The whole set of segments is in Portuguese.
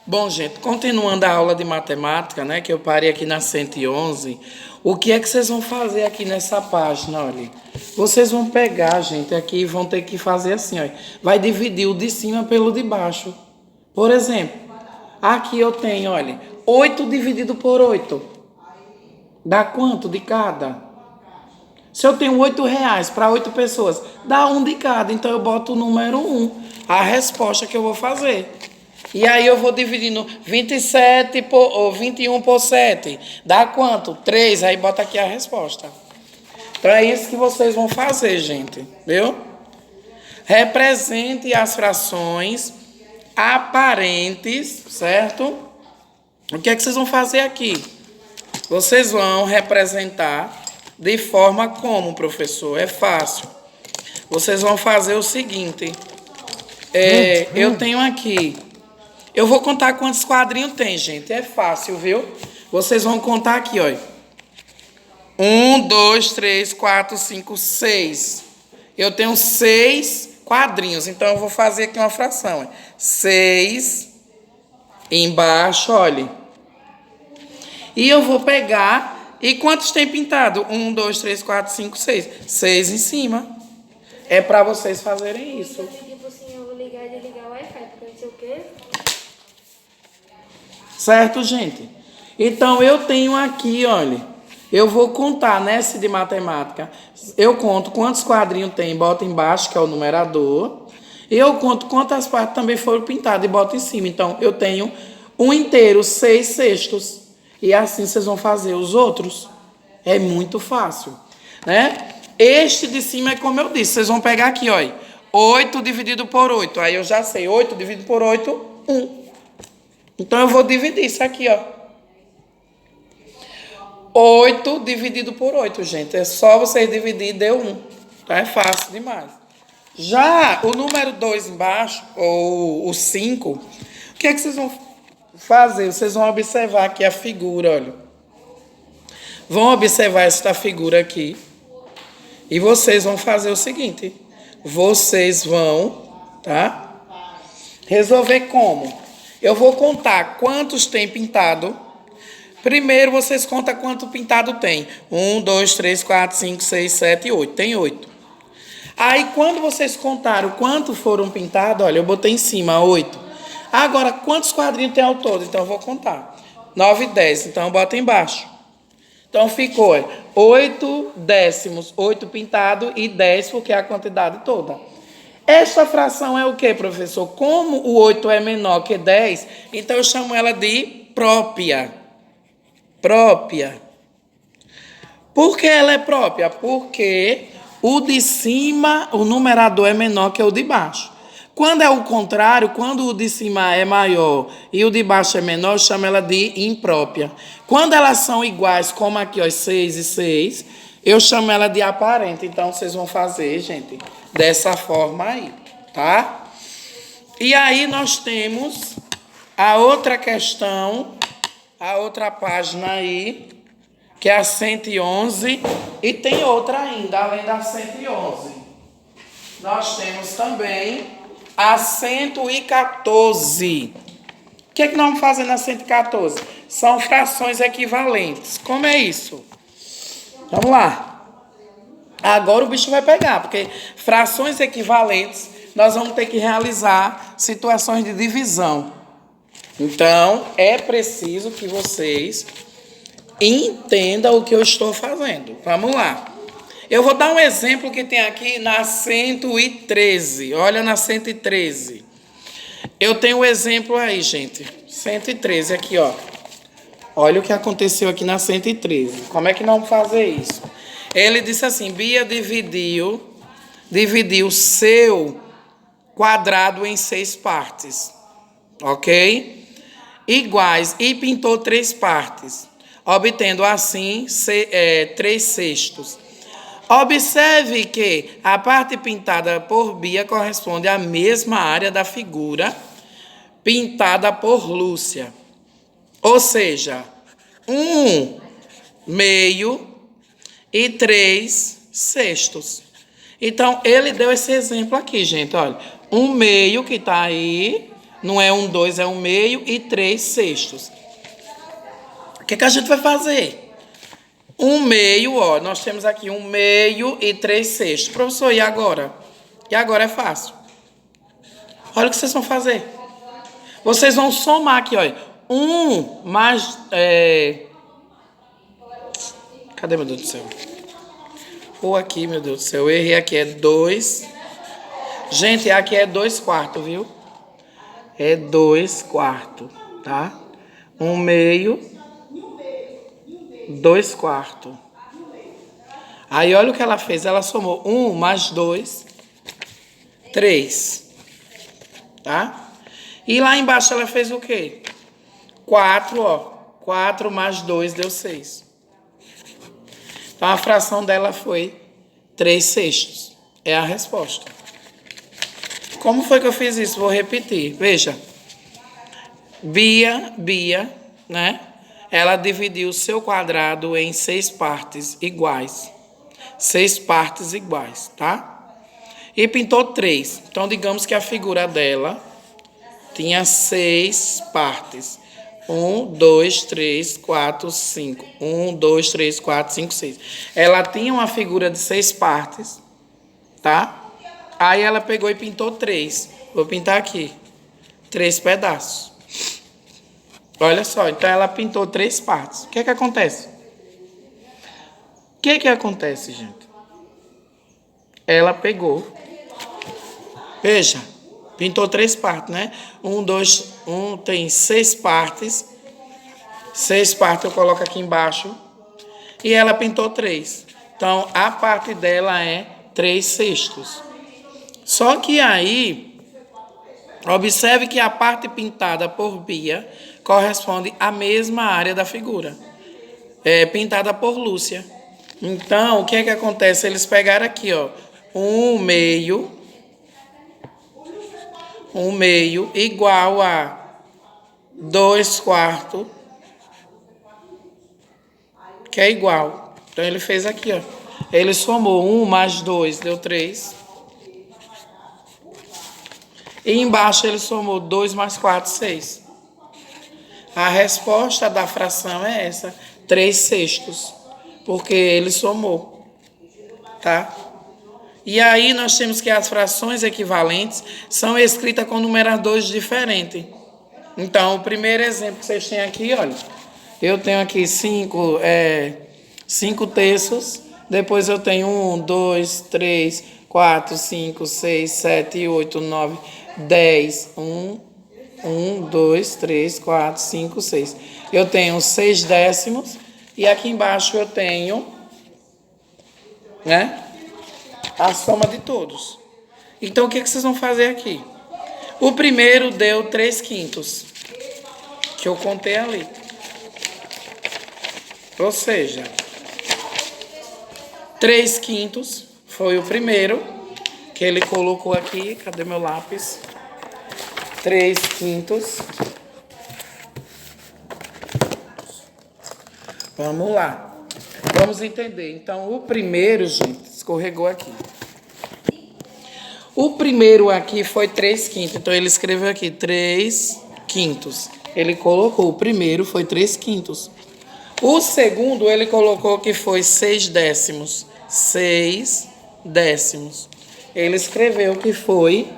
Bom, gente, continuando a aula de matemática, né, que eu parei aqui na 111, o que é que vocês vão fazer aqui nessa página, olha? Vocês vão pegar, gente, aqui e vão ter que fazer assim, olha. Vai dividir o de cima pelo de baixo. Por exemplo, aqui eu tenho, olha, 8 dividido por 8. Dá quanto de cada? Se eu tenho R$ 8 para 8 pessoas, dá um de cada. Então eu boto o número 1, a resposta que eu vou fazer. E aí eu vou dividindo 21 por 7. Dá quanto? 3. Aí bota aqui a resposta. Então é isso que vocês vão fazer, gente. Viu? Represente as frações aparentes, certo? O que é que vocês vão fazer aqui? Vocês vão representar de forma como, professor? É fácil. Vocês vão fazer o seguinte. Eu tenho aqui. Eu vou contar quantos quadrinhos tem, gente. É fácil, viu? Vocês vão contar aqui, ó. 1, 2, 3, 4, 5, 6. Eu tenho 6 quadrinhos. Então, eu vou fazer aqui uma fração. 6. Embaixo, olha. E eu vou pegar... E quantos tem pintado? 1, 2, 3, 4, 5, 6. 6 em cima. É para vocês fazerem isso. Eu vou ligar e desligar o Wi-Fi, porque não sei o quê. Certo, gente? Então, eu tenho aqui, olha, eu vou contar nessa de matemática. Eu conto quantos quadrinhos tem, boto embaixo, que é o numerador. E eu conto quantas partes também foram pintadas e boto em cima. Então, eu tenho um inteiro, 6 sextos. E assim vocês vão fazer os outros. É muito fácil, né? Este de cima é como eu disse. Vocês vão pegar aqui, olha. 8 dividido por 8. Aí eu já sei. 8 dividido por 8, 1. Então, eu vou dividir isso aqui, ó. 8 dividido por 8, gente. É só vocês dividir e deu 1. Então, é fácil demais. Já o número 2 embaixo, ou o 5, o que é que vocês vão fazer? Vocês vão observar aqui a figura, olha. Vão observar esta figura aqui. E vocês vão fazer o seguinte. Vocês vão, tá? Resolver como? Eu vou contar quantos tem pintado. Primeiro, vocês contam quanto pintado tem. 1, 2, 3, 4, 5, 6, 7, 8. Tem 8. Aí, quando vocês contaram quanto foram pintados, olha, eu botei em cima 8. Agora, quantos quadrinhos tem ao todo? Então, eu vou contar. 9 e 10. Então, eu boto embaixo. Então, ficou 8 décimos. 8 pintado e 10, porque é a quantidade toda. Esta fração é o que, professor? Como o 8 é menor que 10, então eu chamo ela de própria. Própria. Por que ela é própria? Porque o de cima, o numerador é menor que o de baixo. Quando é o contrário, quando o de cima é maior e o de baixo é menor, eu chamo ela de imprópria. Quando elas são iguais, como aqui, ó, 6 e 6, eu chamo ela de aparente. Então, vocês vão fazer, gente, dessa forma aí, tá? E aí, nós temos a outra questão, a outra página aí, que é a 111, e tem outra ainda, além da 111. Nós temos também a 114. O que é que nós vamos fazer na 114? São frações equivalentes. Como é isso? Vamos lá. Agora o bicho vai pegar, porque frações equivalentes, nós vamos ter que realizar situações de divisão. Então, é preciso que vocês entendam o que eu estou fazendo. Vamos lá. Eu vou dar um exemplo que tem aqui na 113. Olha na 113. Eu tenho um exemplo aí, gente. 113 aqui, ó. Olha o que aconteceu aqui na 113. Como é que nós vamos fazer isso? Ele disse assim, Bia dividiu seu quadrado em 6 partes, ok? Iguais, e pintou 3 partes, obtendo assim 3 sextos. Observe que a parte pintada por Bia corresponde à mesma área da figura pintada por Lúcia. Ou seja, 1 meio e 3 sextos. Então, ele deu esse exemplo aqui, gente. Olha, 1 meio que está aí, Não é 1/2, é 1/2 e 3/6. O que a gente vai fazer? 1/2, ó, nós temos aqui 1/2 e 3/6. Professor, e agora? E agora é fácil. Olha o que vocês vão fazer. Vocês vão somar aqui, olha. 1 mais... Cadê, meu Deus do céu? Ou aqui, meu Deus do céu. Eu errei aqui, é 2. Gente, aqui é 2/4, viu? É 2/4, tá? 1/2, 2/4. Aí, olha o que ela fez. Ela somou 1 mais 2, 3. Tá? E lá embaixo ela fez o quê? 4, ó. 4 mais 2 deu 6. Então, a fração dela foi 3/6. É a resposta. Como foi que eu fiz isso? Vou repetir. Veja. Bia, né? Ela dividiu o seu quadrado em 6 partes iguais. 6 partes iguais, tá? E pintou 3. Então, digamos que a figura dela tinha 6 partes. 1, 2, 3, 4, 5. 1, 2, 3, 4, 5, 6. Ela tinha uma figura de 6 partes, tá? Aí ela pegou e pintou 3. Vou pintar aqui. 3 pedaços. Olha só, então ela pintou 3 partes. O que acontece? O que acontece, gente? Ela pegou. Veja. Pintou 3 partes, né? 1 tem 6 partes. 6 partes eu coloco aqui embaixo. E ela pintou 3. Então, a parte dela é 3/6. Só que aí, observe que a parte pintada por Bia corresponde à mesma área da figura. É pintada por Lúcia. Então, o que acontece? Eles pegaram aqui, ó. 1/2 igual a 2/4, que é igual. Então, ele fez aqui, ó. Ele somou 1 mais 2, deu 3. E embaixo ele somou 2 mais 4, 6. A resposta da fração é essa, 3/6. Porque ele somou, tá? E aí nós temos que as frações equivalentes são escritas com numeradores diferentes. Então, o primeiro exemplo que vocês têm aqui, olha. Eu tenho aqui 5 terços. Depois eu tenho 1, 2, 3, 4, 5, 6, 7, 8, 9, 10. 1, 2, 3, 4, 5, 6. Eu tenho 6 décimos. E aqui embaixo eu tenho, né, a soma de todos. Então, o que vocês vão fazer aqui? O primeiro deu 3/5, que eu contei ali. Ou seja, 3/5 foi o primeiro que ele colocou aqui. Cadê meu lápis? 3/5. Vamos lá. Vamos entender. Então, o primeiro, gente, escorregou aqui. O primeiro aqui foi 3/5. Então, ele escreveu aqui 3/5. Ele colocou, o primeiro foi 3/5. O segundo, ele colocou que foi 6 décimos. 6 décimos. Ele escreveu que foi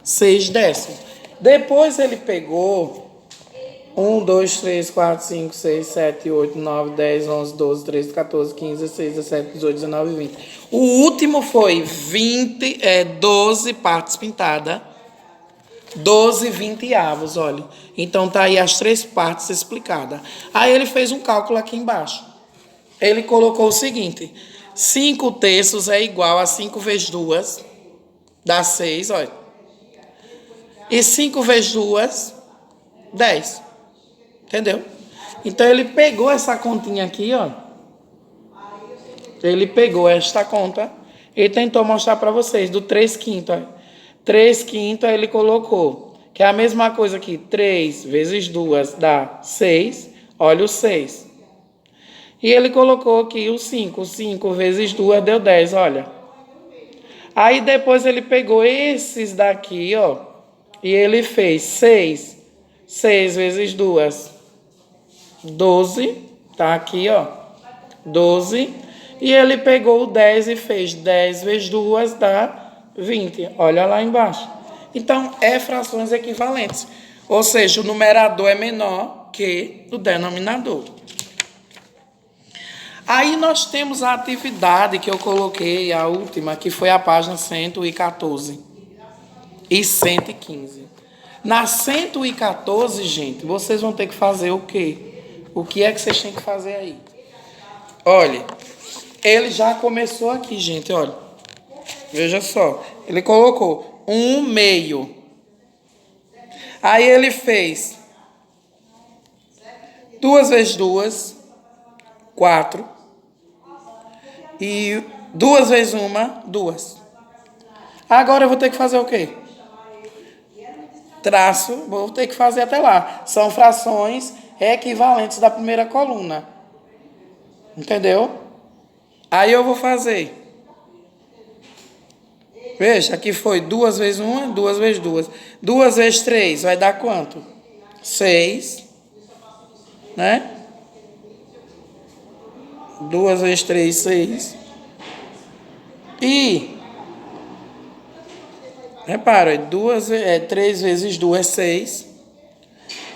6 décimos. Depois ele pegou 1, 2, 3, 4, 5, 6, 7, 8, 9, 10, 11, 12, 13, 14, 15, 16, 17, 18, 19, 20. O último foi 12 partes pintadas, 12 20avos, olha. Então, tá aí as 3 partes explicadas. Aí ele fez um cálculo aqui embaixo. Ele colocou o seguinte: 5 terços é igual a 5 vezes 2, dá 6, olha. E 5 vezes 2, 10. Entendeu? Então, ele pegou essa continha aqui, ó. Ele pegou esta conta e tentou mostrar para vocês do 3/5. 3/5 ele colocou, que é a mesma coisa aqui. 3 vezes 2 dá 6. Olha o 6. E ele colocou aqui o 5. 5 vezes 2 deu 10, olha. Aí depois ele pegou esses daqui, ó. E ele fez 6. 6 vezes 2, 12. Tá aqui, ó. 12. E ele pegou o 10 e fez 10 vezes 2 dá 20. Olha lá embaixo. Então, é frações equivalentes. Ou seja, o numerador é menor que o denominador. Aí nós temos a atividade que eu coloquei, a última, que foi a página 114 e 115. Na 114, gente, vocês vão ter que fazer o quê? O que é que vocês têm que fazer aí? Olha, ele já começou aqui, gente, olha. Veja só, ele colocou 1/2. Aí ele fez 2 vezes 2, 4. E 2 vezes 1, 2. Agora eu vou ter que fazer o quê? Traço, vou ter que fazer até lá. São frações equivalentes da primeira coluna. Entendeu? Aí eu vou fazer. Veja, aqui foi 2 vezes 1, 2 vezes 2. 2 vezes 3 vai dar quanto? 6. Né? 2 vezes 3, 6. E, repara, 3 vezes 2 é 6.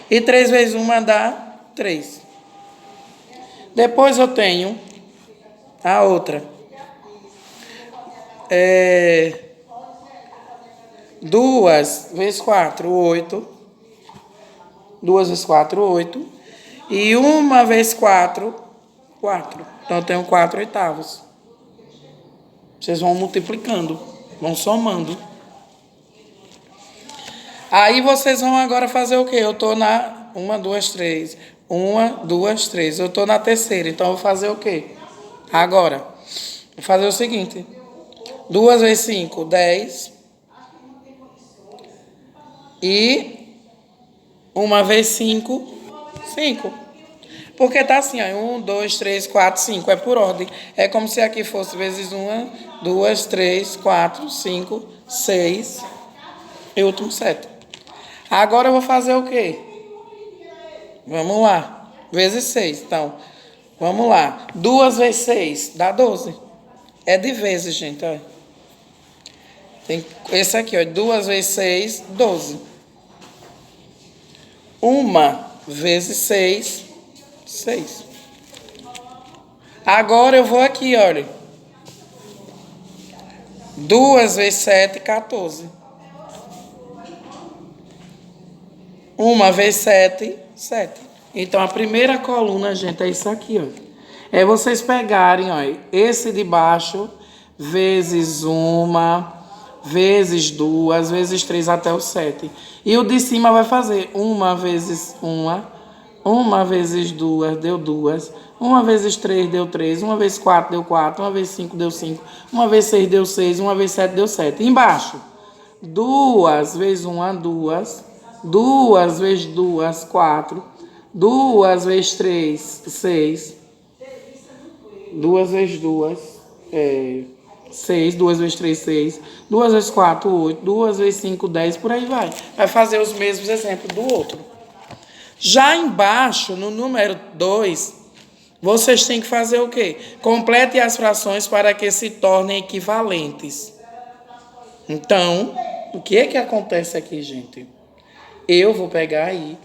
E 3 vezes 1 dá 3. Depois eu tenho a outra. 2 vezes 4, 8. 2 vezes 4, 8. E 1 vezes 4, 4. Então eu tenho 4 oitavos. Vocês vão multiplicando, vão somando. Aí vocês vão agora fazer o quê? Eu estou na 1, 2, 3. 1, 2, 3. Eu estou na terceira, então eu vou fazer o quê? Agora, vou fazer o seguinte. 2 vezes 5, 10. E 1 vezes 5, 5. Porque tá assim, ó, 1, 2, 3, 4, 5, é por ordem. É como se aqui fosse vezes 1, 2, 3, 4, 5, 6 e último 7. Agora eu vou fazer o quê? Vamos lá. Vezes 6, então. Vamos lá. 2 vezes 6 dá 12. É de vezes, gente, ó. Tem esse aqui, ó, 2 vezes 6, 12. 1 vezes 6, 6. Agora eu vou aqui, olha. 2 vezes 7, 14. 1 vezes 7, 7. Então, a primeira coluna, gente, é isso aqui, ó. É vocês pegarem, ó, esse de baixo, vezes 1, vezes 2, vezes 3 até o 7. E o de cima vai fazer 1 vezes 1, 1 vezes 2, deu 2. 1 vezes 3, deu 3. 1 vezes 4, deu 4. 1 vezes 5, deu 5. 1 vezes 6, deu 6. 1 vezes 7, deu 7. Embaixo, 2 vezes 1, 2. 2 vezes 2, 4. 2 vezes 3, 6. 2 vezes 2, 6. 2 vezes 3, 6. 2 vezes 4, 8. 2 vezes 5, 10. Por aí vai. Vai fazer os mesmos exemplos do outro. Já embaixo, no número 2, vocês têm que fazer o quê? Complete as frações para que se tornem equivalentes. Então, o que é que acontece aqui, gente? Eu vou pegar aí.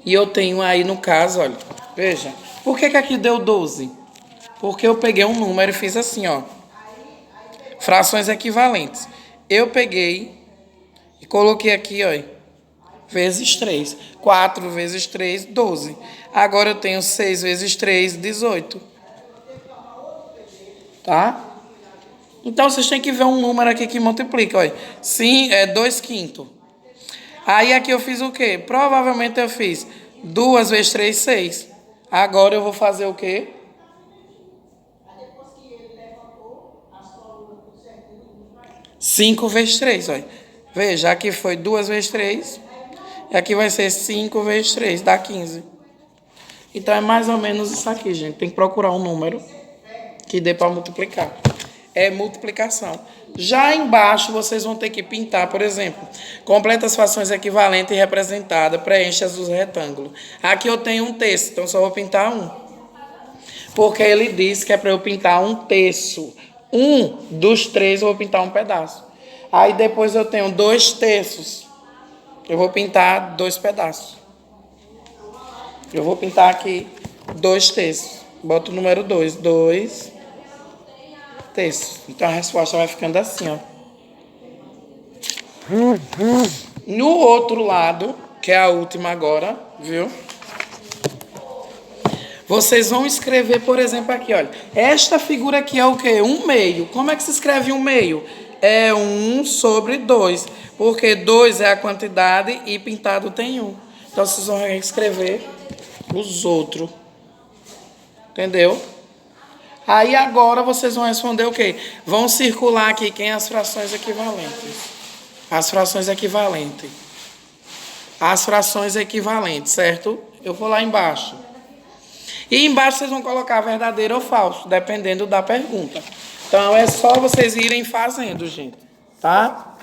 E eu tenho aí, no caso, olha. Veja. Por que aqui deu 12? Porque eu peguei um número e fiz assim, ó. Frações equivalentes. Eu peguei e coloquei aqui, ó. Vezes 3. 4 vezes 3, 12. Agora eu tenho 6 vezes 3, 18. Tá? Então, vocês têm que ver um número aqui que multiplica, olha. Sim, é 2 quintos. Aí aqui eu fiz o quê? Provavelmente eu fiz 2 vezes 3, 6. Agora eu vou fazer o quê? 5 vezes 3, olha. Veja, aqui foi 2 vezes 3. E aqui vai ser 5 vezes 3, dá 15. Então, é mais ou menos isso aqui, gente. Tem que procurar um número que dê para multiplicar. é multiplicação. Já embaixo, vocês vão ter que pintar, por exemplo, completa as frações equivalentes e representadas, preencha os retângulos. Aqui eu tenho um terço, então só vou pintar um. Porque ele disse que é para eu pintar um terço. Um dos três eu vou pintar um pedaço. Aí depois eu tenho 2/3. Eu vou pintar 2 pedaços. Eu vou pintar aqui 2/3. Boto o número 2. 2/3. Então a resposta vai ficando assim, ó. No outro lado, que é a última agora, viu? Vocês vão escrever, por exemplo, aqui, olha. Esta figura aqui é o quê? 1/2. Como é que se escreve 1/2? É 1/2. Porque 2 é a quantidade e pintado tem 1. Então, vocês vão escrever os outros. Entendeu? Aí, agora, vocês vão responder o quê? Vão circular aqui quem é as frações equivalentes. As frações equivalentes. As frações equivalentes, certo? Eu vou lá embaixo. E embaixo vocês vão colocar verdadeiro ou falso, dependendo da pergunta. Então, é só vocês irem fazendo, gente. Tá?